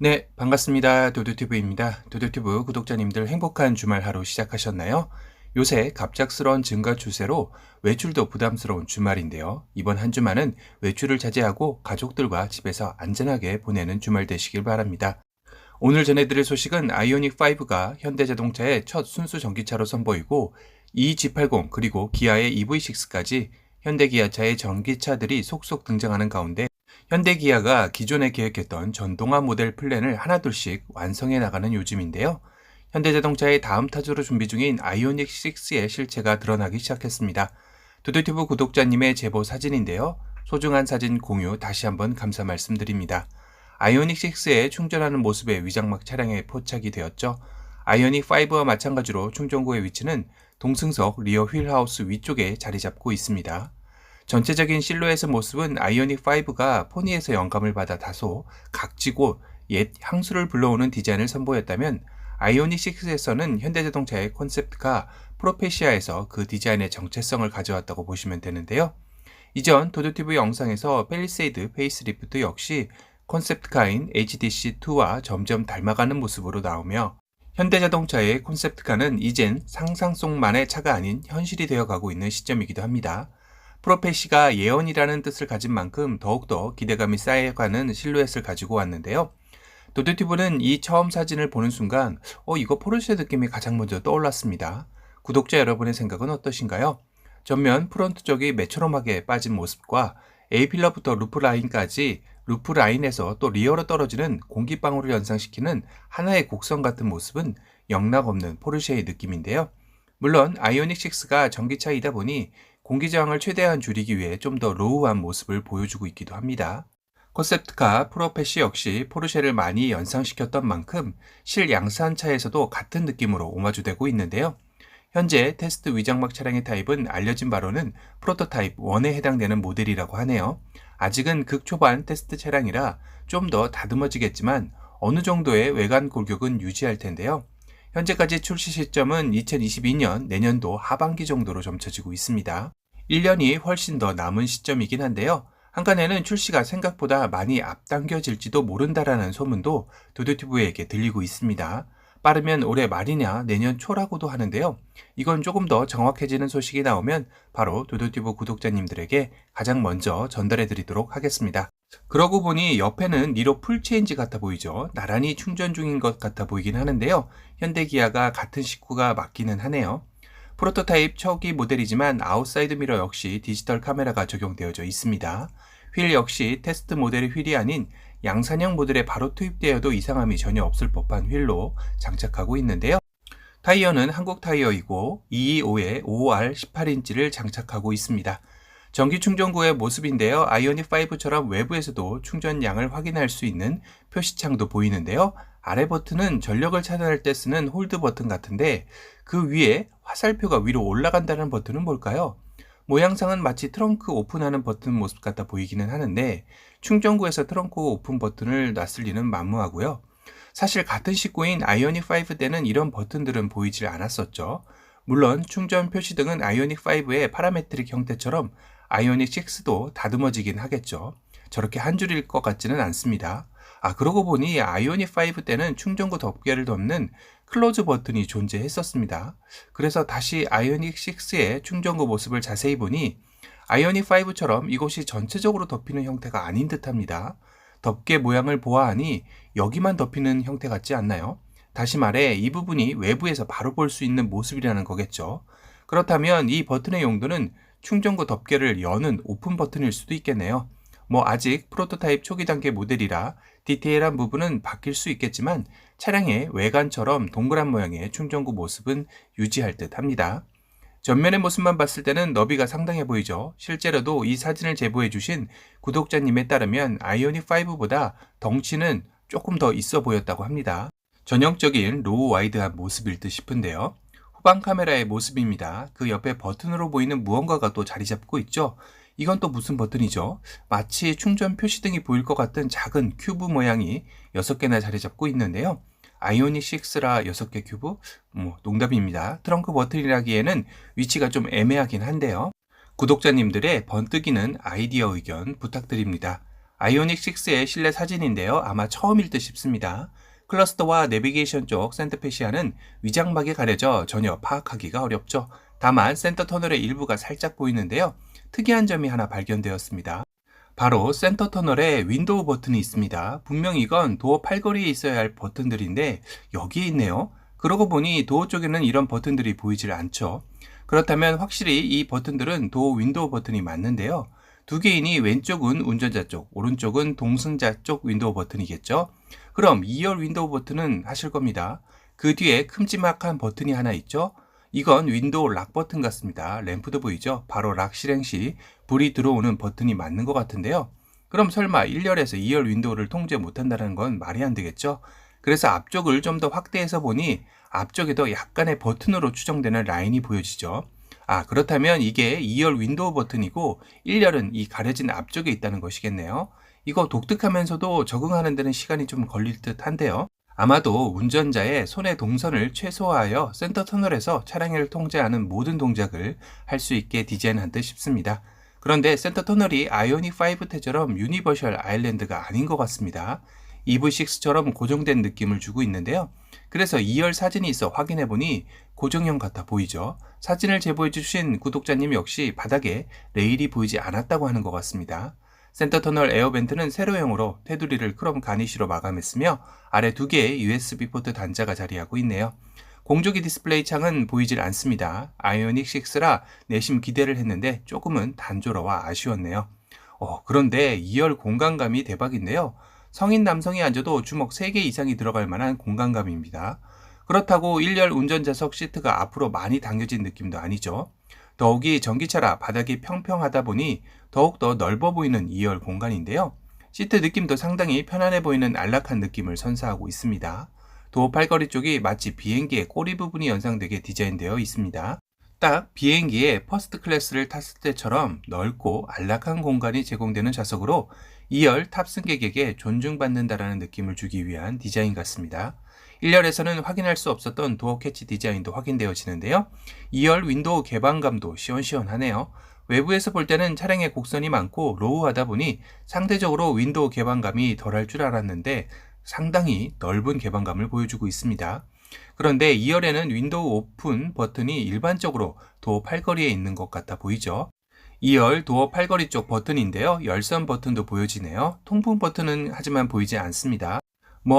네, 반갑습니다. 도도티브입니다. 도도티브 구독자님들 행복한 주말 하루 시작하셨나요? 요새 갑작스러운 증가 추세로 외출도 부담스러운 주말인데요. 이번 한 주말은 외출을 자제하고 가족들과 집에서 안전하게 보내는 주말 되시길 바랍니다. 오늘 전해드릴 소식은 아이오닉5가 현대자동차의 첫 순수 전기차로 선보이고 E-G80 그리고 기아의 EV6까지 현대기아차의 전기차들이 속속 등장하는 가운데 현대기아가 기존에 계획했던 전동화 모델 플랜을 하나둘씩 완성해 나가는 요즘인데요. 현대자동차의 다음 타주로 준비 중인 아이오닉 6의 실체가 드러나기 시작했습니다. 도도티브 구독자님의 제보 사진인데요. 소중한 사진 공유 다시 한번 감사 말씀드립니다. 아이오닉 6에 충전하는 모습의 위장막 차량에 포착이 되었죠. 아이오닉 5와 마찬가지로 충전구의 위치는 동승석 리어 휠하우스 위쪽에 자리 잡고 있습니다. 전체적인 실루엣의 모습은 아이오닉 5가 포니에서 영감을 받아 다소 각지고 옛 향수를 불러오는 디자인을 선보였다면 아이오닉 6에서는 현대자동차의 콘셉트카 프로페시아에서 그 디자인의 정체성을 가져왔다고 보시면 되는데요. 이전 도도티브 영상에서 펠리세이드 페이스리프트 역시 콘셉트카인 HDC2와 점점 닮아가는 모습으로 나오며 현대자동차의 콘셉트카는 이젠 상상 속만의 차가 아닌 현실이 되어가고 있는 시점이기도 합니다. 프로페시가 예언이라는 뜻을 가진 만큼 더욱더 기대감이 쌓여가는 실루엣을 가지고 왔는데요. 도도티브는 이 처음 사진을 보는 순간 이거 포르쉐 느낌이 가장 먼저 떠올랐습니다. 구독자 여러분의 생각은 어떠신가요? 전면 프론트 쪽이 메처럼하게 빠진 모습과 A필러부터 루프 라인까지 루프 라인에서 또 리어로 떨어지는 공기방울을 연상시키는 하나의 곡선 같은 모습은 영락없는 포르쉐의 느낌인데요. 물론 아이오닉 6가 전기차이다 보니 공기저항을 최대한 줄이기 위해 좀 더 로우한 모습을 보여주고 있기도 합니다. 콘셉트카 프로페시 역시 포르쉐를 많이 연상시켰던 만큼 실양산차에서도 같은 느낌으로 오마주되고 있는데요. 현재 테스트 위장막 차량의 타입은 알려진 바로는 프로토타입 1에 해당되는 모델이라고 하네요. 아직은 극초반 테스트 차량이라 좀 더 다듬어지겠지만 어느 정도의 외관 골격은 유지할 텐데요. 현재까지 출시 시점은 2022년 내년도 하반기 정도로 점쳐지고 있습니다. 1년이 훨씬 더 남은 시점이긴 한데요. 한간에는 출시가 생각보다 많이 앞당겨질지도 모른다라는 소문도 도도티브에게 들리고 있습니다. 빠르면 올해 말이냐 내년 초라고도 하는데요. 이건 조금 더 정확해지는 소식이 나오면 바로 도도티브 구독자님들에게 가장 먼저 전달해 드리도록 하겠습니다. 그러고 보니 옆에는 니로 풀체인지 같아 보이죠. 나란히 충전 중인 것 같아 보이긴 하는데요. 현대기아가 같은 식구가 맞기는 하네요. 프로토타입 초기 모델이지만 아웃사이드 미러 역시 디지털 카메라가 적용되어져 있습니다. 휠 역시 테스트 모델의 휠이 아닌 양산형 모델에 바로 투입되어도 이상함이 전혀 없을 법한 휠로 장착하고 있는데요. 타이어는 한국 타이어이고 225에 5R18인치를 장착하고 있습니다. 전기 충전구의 모습인데요. 아이오닉 5처럼 외부에서도 충전량을 확인할 수 있는 표시창도 보이는데요. 아래 버튼은 전력을 차단할 때 쓰는 홀드 버튼 같은데 그 위에 화살표가 위로 올라간다는 버튼은 뭘까요? 모양상은 마치 트렁크 오픈하는 버튼 모습 같아 보이기는 하는데 충전구에서 트렁크 오픈 버튼을 놨을 리는 만무하고요. 사실 같은 식구인 아이오닉 5 때는 이런 버튼들은 보이질 않았었죠. 물론 충전 표시 등은 아이오닉 5의 파라메트릭 형태처럼 아이오닉 6도 다듬어지긴 하겠죠. 저렇게 한 줄일 것 같지는 않습니다. 그러고 보니 아이오닉 5 때는 충전구 덮개를 덮는 클로즈 버튼이 존재했었습니다. 그래서 다시 아이오닉 6의 충전구 모습을 자세히 보니 아이오닉 5처럼 이곳이 전체적으로 덮이는 형태가 아닌 듯합니다. 덮개 모양을 보아하니 여기만 덮이는 형태 같지 않나요? 다시 말해 이 부분이 외부에서 바로 볼 수 있는 모습이라는 거겠죠. 그렇다면 이 버튼의 용도는 충전구 덮개를 여는 오픈 버튼일 수도 있겠네요. 아직 프로토타입 초기 단계 모델이라 디테일한 부분은 바뀔 수 있겠지만 차량의 외관처럼 동그란 모양의 충전구 모습은 유지할 듯 합니다. 전면의 모습만 봤을 때는 너비가 상당해 보이죠. 실제로도 이 사진을 제보해 주신 구독자님에 따르면 아이오닉 5보다 덩치는 조금 더 있어 보였다고 합니다. 전형적인 로우 와이드한 모습일 듯 싶은데요. 후방 카메라의 모습입니다. 그 옆에 버튼으로 보이는 무언가가 또 자리 잡고 있죠. 이건 또 무슨 버튼이죠? 마치 충전 표시등이 보일 것 같은 작은 큐브 모양이 6개나 자리 잡고 있는데요. 아이오닉 6라 6개 큐브? 농담입니다. 트렁크 버튼이라기에는 위치가 좀 애매하긴 한데요. 구독자님들의 번뜩이는 아이디어 의견 부탁드립니다. 아이오닉 6의 실내 사진인데요. 아마 처음일 듯 싶습니다. 클러스터와 내비게이션 쪽 센터 패시아는 위장막에 가려져 전혀 파악하기가 어렵죠. 다만 센터 터널의 일부가 살짝 보이는데요. 특이한 점이 하나 발견되었습니다. 바로 센터 터널에 윈도우 버튼이 있습니다. 분명히 이건 도어 팔걸이에 있어야 할 버튼들인데 여기에 있네요. 그러고 보니 도어 쪽에는 이런 버튼들이 보이질 않죠. 그렇다면 확실히 이 버튼들은 도어 윈도우 버튼이 맞는데요. 두 개이니 왼쪽은 운전자 쪽, 오른쪽은 동승자 쪽 윈도우 버튼이겠죠. 그럼 2열 윈도우 버튼은 하실 겁니다. 그 뒤에 큼지막한 버튼이 하나 있죠. 이건 윈도우 락 버튼 같습니다. 램프도 보이죠? 바로 락 실행 시 불이 들어오는 버튼이 맞는 것 같은데요. 그럼 설마 1열에서 2열 윈도우를 통제 못한다는 건 말이 안 되겠죠? 그래서 앞쪽을 좀 더 확대해서 보니 앞쪽에도 약간의 버튼으로 추정되는 라인이 보여지죠. 그렇다면 이게 2열 윈도우 버튼이고 1열은 이 가려진 앞쪽에 있다는 것이겠네요. 이거 독특하면서도 적응하는 데는 시간이 좀 걸릴 듯 한데요. 아마도 운전자의 손의 동선을 최소화하여 센터 터널에서 차량을 통제하는 모든 동작을 할 수 있게 디자인한 듯 싶습니다. 그런데 센터 터널이 아이오닉 5때처럼 유니버셜 아일랜드가 아닌 것 같습니다. EV6처럼 고정된 느낌을 주고 있는데요. 그래서 2열 사진이 있어 확인해보니 고정형 같아 보이죠. 사진을 제보해주신 구독자님 역시 바닥에 레일이 보이지 않았다고 하는 것 같습니다. 센터 터널 에어벤트는 세로형으로 테두리를 크롬 가니쉬로 마감했으며 아래 두 개의 USB 포트 단자가 자리하고 있네요. 공조기 디스플레이 창은 보이질 않습니다. 아이오닉 6라 내심 기대를 했는데 조금은 단조로워 아쉬웠네요. 그런데 2열 공간감이 대박인데요. 성인 남성이 앉아도 주먹 3개 이상이 들어갈 만한 공간감입니다. 그렇다고 1열 운전자석 시트가 앞으로 많이 당겨진 느낌도 아니죠. 더욱이 전기차라 바닥이 평평하다 보니 더욱더 넓어 보이는 2열 공간인데요. 시트 느낌도 상당히 편안해 보이는 안락한 느낌을 선사하고 있습니다. 도어 팔걸이 쪽이 마치 비행기의 꼬리 부분이 연상되게 디자인되어 있습니다. 딱 비행기의 퍼스트 클래스를 탔을 때처럼 넓고 안락한 공간이 제공되는 좌석으로 2열 탑승객에게 존중받는다라는 느낌을 주기 위한 디자인 같습니다. 1열에서는 확인할 수 없었던 도어 캐치 디자인도 확인되어지는데요. 2열 윈도우 개방감도 시원시원하네요. 외부에서 볼 때는 차량의 곡선이 많고 로우하다 보니 상대적으로 윈도우 개방감이 덜할 줄 알았는데 상당히 넓은 개방감을 보여주고 있습니다. 그런데 2열에는 윈도우 오픈 버튼이 일반적으로 도어 팔걸이에 있는 것 같아 보이죠. 2열 도어 팔걸이 쪽 버튼인데요. 열선 버튼도 보여지네요. 통풍 버튼은 하지만 보이지 않습니다.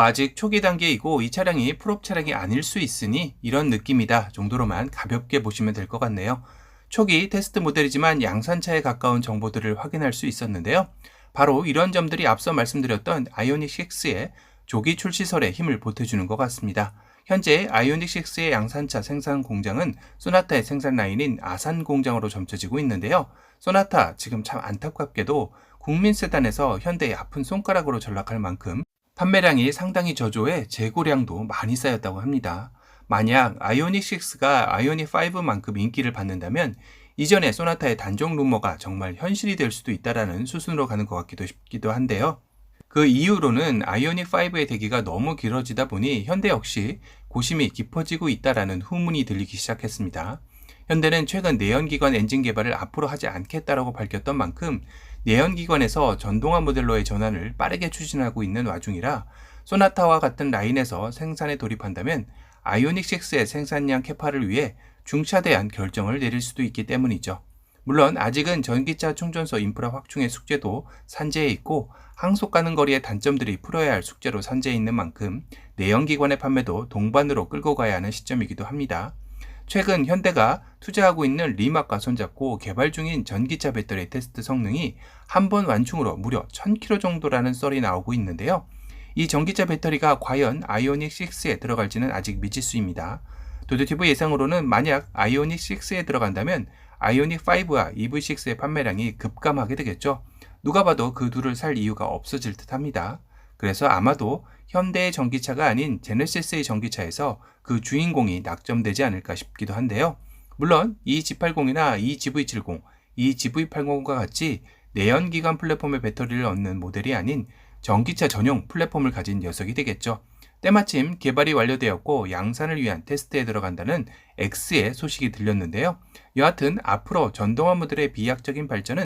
아직 초기 단계이고 이 차량이 풀업 차량이 아닐 수 있으니 이런 느낌이다 정도로만 가볍게 보시면 될 것 같네요. 초기 테스트 모델이지만 양산차에 가까운 정보들을 확인할 수 있었는데요. 바로 이런 점들이 앞서 말씀드렸던 아이오닉 6의 조기 출시설에 힘을 보태주는 것 같습니다. 현재 아이오닉 6의 양산차 생산 공장은 소나타의 생산 라인인 아산 공장으로 점쳐지고 있는데요. 소나타 지금 참 안타깝게도 국민 세단에서 현대의 아픈 손가락으로 전락할 만큼 판매량이 상당히 저조해 재고량도 많이 쌓였다고 합니다. 만약 아이오닉 6가 아이오닉 5만큼 인기를 받는다면 이전에 소나타의 단종 루머가 정말 현실이 될 수도 있다라는 수순으로 가는 것 같기도 싶기도 한데요. 그 이후로는 아이오닉 5의 대기가 너무 길어지다 보니 현대 역시 고심이 깊어지고 있다라는 후문이 들리기 시작했습니다. 현대는 최근 내연기관 엔진 개발을 앞으로 하지 않겠다라고 밝혔던 만큼 내연기관에서 전동화 모델로의 전환을 빠르게 추진하고 있는 와중이라 소나타와 같은 라인에서 생산에 돌입한다면 아이오닉 6의 생산량 캐파를 위해 중차대한 결정을 내릴 수도 있기 때문이죠. 물론 아직은 전기차 충전소 인프라 확충의 숙제도 산재해 있고 항속 가는 거리의 단점들이 풀어야 할 숙제로 산재해 있는 만큼 내연기관의 판매도 동반으로 끌고 가야 하는 시점이기도 합니다. 최근 현대가 투자하고 있는 리막과 손잡고 개발 중인 전기차 배터리 테스트 성능이 한 번 완충으로 무려 1000km 정도라는 썰이 나오고 있는데요. 이 전기차 배터리가 과연 아이오닉 6에 들어갈지는 아직 미지수입니다. 도드티브 예상으로는 만약 아이오닉 6에 들어간다면 아이오닉 5와 EV6의 판매량이 급감하게 되겠죠. 누가 봐도 그 둘을 살 이유가 없어질 듯 합니다. 그래서 아마도 현대의 전기차가 아닌 제네시스의 전기차에서 그 주인공이 낙점되지 않을까 싶기도 한데요. 물론 이 G80이나 이 GV70, 이 GV80과 같이 내연기관 플랫폼의 배터리를 얻는 모델이 아닌 전기차 전용 플랫폼을 가진 녀석이 되겠죠. 때마침 개발이 완료되었고 양산을 위한 테스트에 들어간다는 X의 소식이 들렸는데요. 여하튼 앞으로 전동화 모델의 비약적인 발전은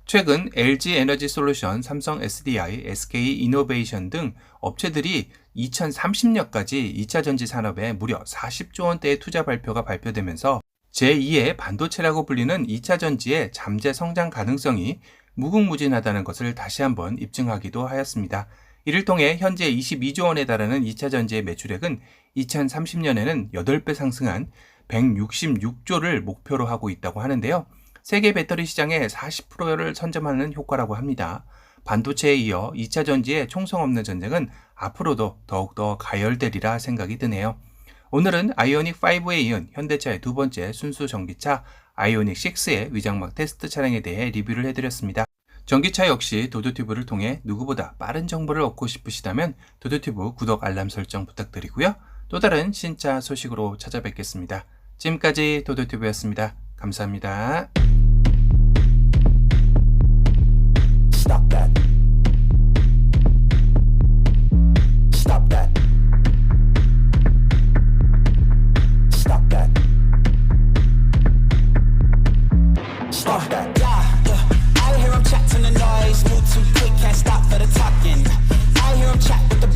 최근 LG 에너지 솔루션, 삼성 SDI, SK 이노베이션 등 업체들이 2030년까지 2차 전지 산업에 무려 40조 원대의 투자 발표가 발표되면서 제2의 반도체라고 불리는 2차 전지의 잠재 성장 가능성이 무궁무진하다는 것을 다시 한번 입증하기도 하였습니다. 이를 통해 현재 22조 원에 달하는 2차 전지의 매출액은 2030년에는 8배 상승한 166조를 목표로 하고 있다고 하는데요. 세계 배터리 시장의 40%를 선점하는 효과라고 합니다. 반도체에 이어 2차 전지의 총성 없는 전쟁은 앞으로도 더욱더 가열되리라 생각이 드네요. 오늘은 아이오닉5에 이은 현대차의 두 번째 순수 전기차 아이오닉6의 위장막 테스트 차량에 대해 리뷰를 해드렸습니다. 전기차 역시 도도튜브를 통해 누구보다 빠른 정보를 얻고 싶으시다면 도도튜브 구독 알람 설정 부탁드리고요. 또 다른 신차 소식으로 찾아뵙겠습니다. 지금까지 도도튜브였습니다. 감사합니다. Stop that. Stop that. Stop that. Stop that.